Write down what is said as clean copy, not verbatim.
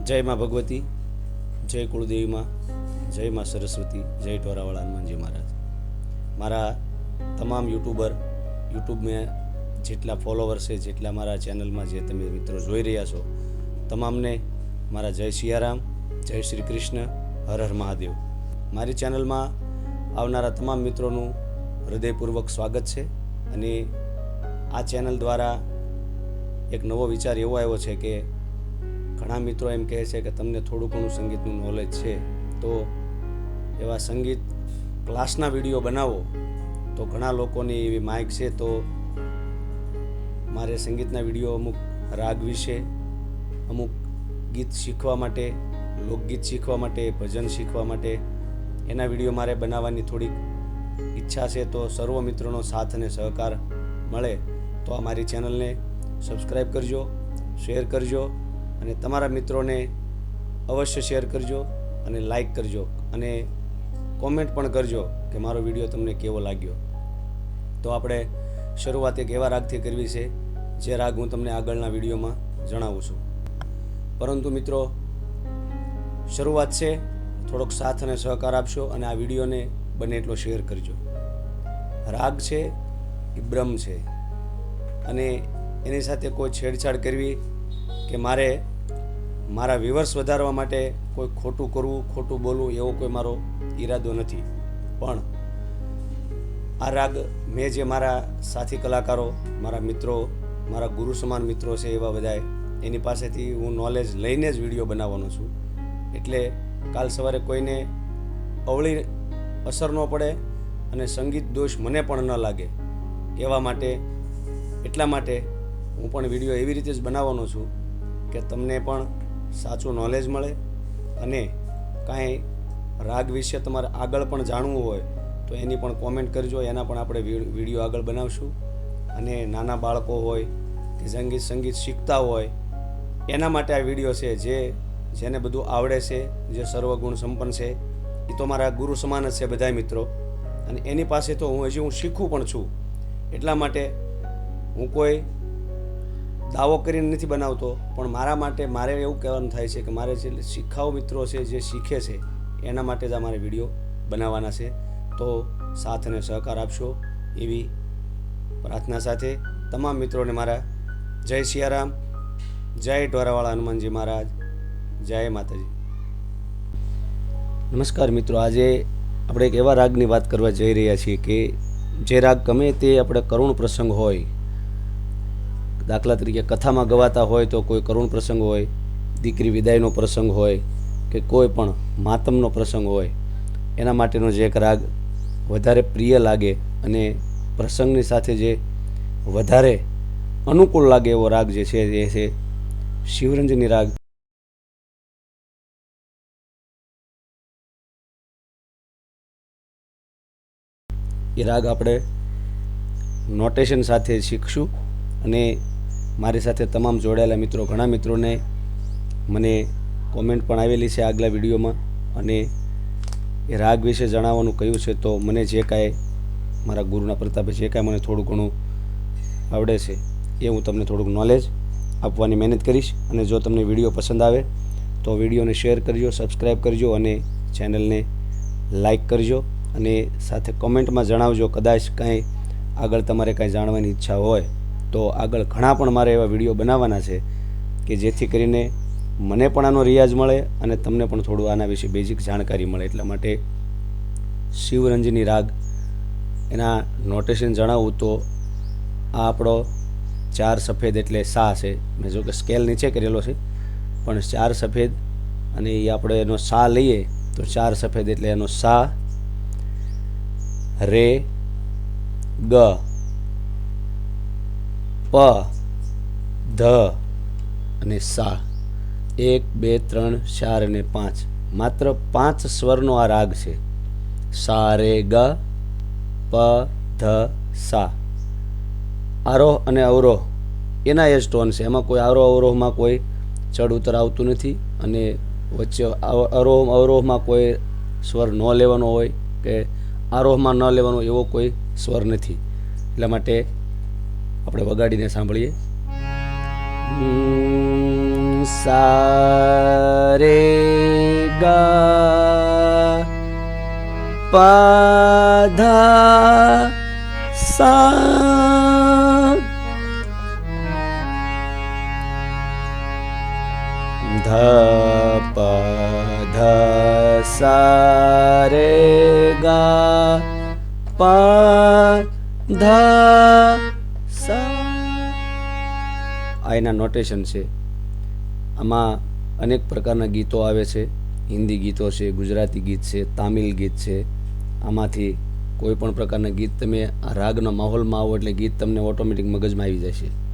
जय माँ भगवती, जय कुलदेवी माँ, जय माँ सरस्वती, जय ઢોરાવાળા હનુમાનજી महाराज। मारा तमाम यूट्यूब में જેટલા ફોલોવર્સ છે, જેટલા મારા ચેનલમાં જે તમે મિત્રો જોઈ રહ્યા છો, તમામને મારા જય સિયારામ, જય શ્રી કૃષ્ણ, હર હર મહાદેવ। મારી ચેનલમાં આવનારા તમામ મિત્રોનું હૃદયપૂર્વક સ્વાગત છે। અને આ ચેનલ દ્વારા એક નવો વિચાર એવો આવ્યો છે કે ઘણા મિત્રો એમ કહે છે કે તમને થોડું ઘણું સંગીતનું નોલેજ છે, તો એવા સંગીત ક્લાસના વિડીયો બનાવો। તો ઘણા લોકોની એવી માઇક છે, તો મારે સંગીતના વિડીયો અમુક રાગ વિશે, અમુક ગીત શીખવા માટે, લોકગીત શીખવા માટે, ભજન શીખવા માટે એના વિડીયો મારે બનાવવાની થોડીક ઈચ્છા છે। તો સર્વ મિત્રોનો સાથ અને સહકાર મળે તો આ મારી ચેનલને સબસ્ક્રાઈબ કરજો, શેર કરજો અને તમારા મિત્રોને અવશ્ય શેર કરજો અને લાઈક કરજો અને કોમેન્ટ પણ કરજો કે મારો વિડીયો તમને કેવો લાગ્યો। તો આપણે શરૂઆત એક એવા રાગથી કરવી છે જે રાગ હું તમને આગળના વિડીયોમાં જણાવું છું। પરંતુ મિત્રો, શરૂઆત છે, થોડોક સાથ અને સહકાર આપશો અને આ વિડીયોને બને એટલો શેર કરજો। રાગ છે એ બ્રહ્મ છે અને એની સાથે કોઈ છેડછાડ કરવી કે મારા વ્યુઅર્સ વધારવા માટે કોઈ ખોટું કરવું, ખોટું બોલવું એવો કોઈ મારો ઈરાદો નથી। પણ આ રાગ મેં જે મારા સાથી કલાકારો, મારા મિત્રો, મારા ગુરુ સમાન મિત્રો છે એવા બધાએ એની પાસેથી હું નોલેજ લઈને જ વિડીયો બનાવવાનો છું। એટલે કાલ સવારે કોઈને અવળી અસર ન પડે અને સંગીત દોષ મને પણ ન લાગે એટલા માટે હું પણ વિડીયો એવી રીતે જ બનાવવાનો છું કે તમને પણ સાચું નોલેજ મળે અને કાંઈ રાગ વિશે તમારે આગળ પણ જાણવું હોય તો એની પણ કોમેન્ટ કરજો, એના પણ આપણે વિડીયો આગળ બનાવશું। અને નાના બાળકો હોય કે સંગીત શીખતા હોય એના માટે આ વિડીયો છે, જેને બધું આવડે છે, જે સર્વગુણ સંપન્ન છે, એ તો મારા ગુરુ સમાન જ છે બધા મિત્રો। અને એની પાસે તો હું શીખું પણ છું। એટલા માટે હું કોઈ દાવો કરીને નથી બનાવતો, પણ મારે એવું કહેવાનું થાય છે કે મારે જે શીખાવ મિત્રો છે, જે શીખે છે, એના માટે જ આ મારે વિડીયો બનાવવાના છે। તો સાથ અને સહકાર આપશો એવી પ્રાર્થના સાથે તમામ મિત્રોને મારા જય સિયારામ, જય ઢોરાવાળા હનુમાનજી મહારાજ, જય માતાજી। નમસ્કાર મિત્રો, આજે આપણે એક એવા રાગની વાત કરવા જઈ રહ્યા છીએ કે જે રાગ ગમે તે આપણે કરુણ પ્રસંગ હોય, દાખલા તરીકે કથામાં ગવાતા હોય તો કોઈ કરુણ પ્રસંગ હોય, દીકરી વિદાયનો પ્રસંગ હોય કે કોઈ પણ માતમનો પ્રસંગ હોય, એના માટેનો જે એક રાગ વધારે પ્રિય લાગે અને પ્રસંગની સાથે જે વધારે અનુકૂળ લાગે એવો રાગ જે છે એ છે શિવરંજની રાગ। એ રાગ આપણે નોટેશન સાથે શીખશું અને મારી સાથે તમામ જોડાયેલા મિત્રો, ઘણા મિત્રોને મને કોમેન્ટ પણ આવેલી છે આગલા વિડીયોમાં અને એ રાગ વિશે જણાવવાનું કહ્યું છે। તો મને જે કાંઈ મારા ગુરુના પ્રતાપે જે કાંઈ મને થોડું ઘણું આવડે છે એ હું તમને થોડુંક નોલેજ આપવાની મહેનત કરીશ। અને જો તમને વિડીયો પસંદ આવે તો વિડીયોને શેર કરજો, સબસ્ક્રાઈબ કરજો અને ચેનલને લાઈક કરજો અને સાથે કોમેન્ટમાં જણાવજો કદાચ કાંઈ આગળ તમારે કાંઈ જાણવાની ઈચ્છા હોય તો આગળ ઘણા પણ મારે એવા વિડીયો બનાવવાના છે કે જેથી કરીને મને પણ આનો રિયાઝ મળે અને તમને પણ થોડું આના વિશે બેઝિક જાણકારી મળે। એટલા માટે શિવરંજની રાગ એના નોટેશન જણાવું તો આ આપણો 4 સફેદ એટલે સા છે। મેં જો કે સ્કેલ નીચે કરેલો છે પણ 4 સફેદ અને એ આપણે એનો સા લઈએ તો 4 સફેદ એટલે એનો સા, રે, ગ, પ, ધ અને સા। 1, 2, 3, 4 અને 5 માત્ર 5 સ્વરનો આ રાગ છે। સા, રે, ગ, પ, ધ, સા। આરોહ અને અવરોહ એના એ જ ટોન છે, એમાં કોઈ આરોહ અવરોહમાં કોઈ ચડ ઉતર આવતું નથી અને વચ્ચે અવરોહમાં કોઈ સ્વર ન લેવાનો હોય કે આરોહમાં ન લેવાનો એવો કોઈ સ્વર નથી। એટલા માટે આપણે વગાડીને સાંભળીએ। સા રે ગા પા ધા સા ધ પ ધ સા રે ગા પા ધ સા. આ એના નોટેશન છે. આમાં અનેક પ્રકારના ગીતો આવે છે. હિન્દી ગીતો છે, ગુજરાતી ગીત છે, તામિલ ગીત છે. આમાંથી કોઈ પણ પ્રકારના ગીત તમે આ રાગના માહોલમાં આવો એટલે ગીત તમને ઓટોમેટિક મગજમાં આવી જશે.